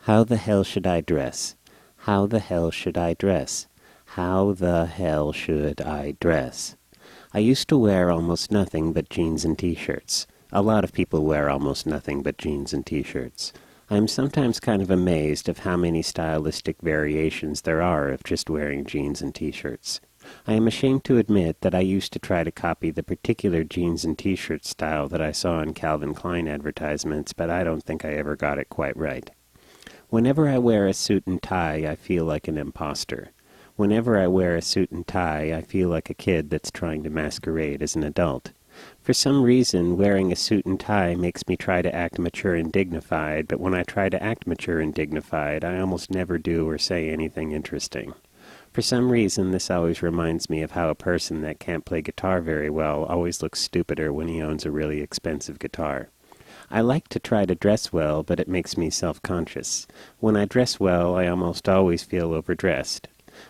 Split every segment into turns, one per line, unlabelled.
How the hell should I dress? How the hell should I dress? How the hell should I dress? I used to wear almost nothing but jeans and t-shirts. A lot of people wear almost nothing but jeans and t-shirts. I am sometimes kind of amazed of how many stylistic variations there are of just wearing jeans and t-shirts. I am ashamed to admit that I used to try to copy the particular jeans and t-shirt style that I saw in Calvin Klein advertisements, but I don't think I ever got it quite right. Whenever I wear a suit and tie, I feel like an imposter. Whenever I wear a suit and tie, I feel like a kid that's trying to masquerade as an adult. For some reason, wearing a suit and tie makes me try to act mature and dignified, but when I try to act mature and dignified, I almost never do or say anything interesting. For some reason, this always reminds me of how a person that can't play guitar very well always looks stupider when he owns a really expensive guitar. I like to try to dress well, but it makes me self-conscious. When I dress well, I almost always feel overdressed.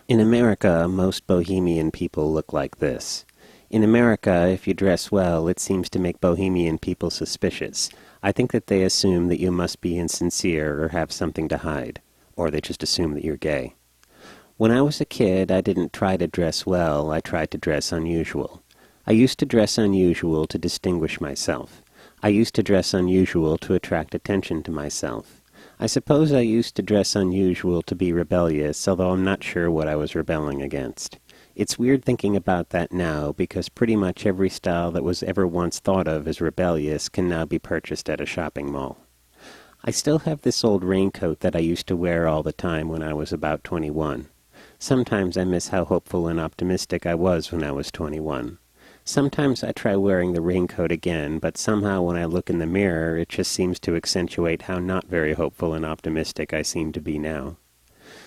In America, most bohemian people look like this. In America, if you dress well, it seems to make bohemian people suspicious. I think that they assume that you must be insincere or have something to hide. Or they just assume that you're gay. When I was a kid, I didn't try to dress well, I tried to dress unusual. I used to dress unusual to distinguish myself. I used to dress unusual to attract attention to myself. I suppose I used to dress unusual to be rebellious, although I'm not sure what I was rebelling against. It's weird thinking about that now, because pretty much every style that was ever once thought of as rebellious can now be purchased at a shopping mall. I still have this old raincoat that I used to wear all the time when I was about 21. Sometimes I miss how hopeful and optimistic I was when I was 21. Sometimes I try wearing the raincoat again, but somehow when I look in the mirror, it just seems to accentuate how not very hopeful and optimistic I seem to be now.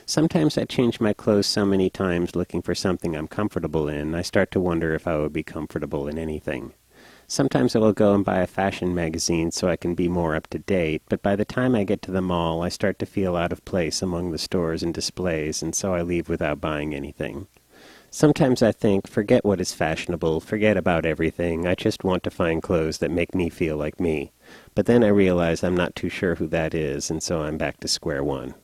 Sometimes I change my clothes so many times looking for something I'm comfortable in, I start to wonder if I would be comfortable in anything. Sometimes I will go and buy a fashion magazine so I can be more up to date, but by the time I get to the mall, I start to feel out of place among the stores and displays, and so I leave without buying anything. Sometimes I think, forget what is fashionable, forget about everything, I just want to find clothes that make me feel like me. But then I realize I'm not too sure who that is, and so I'm back to square one.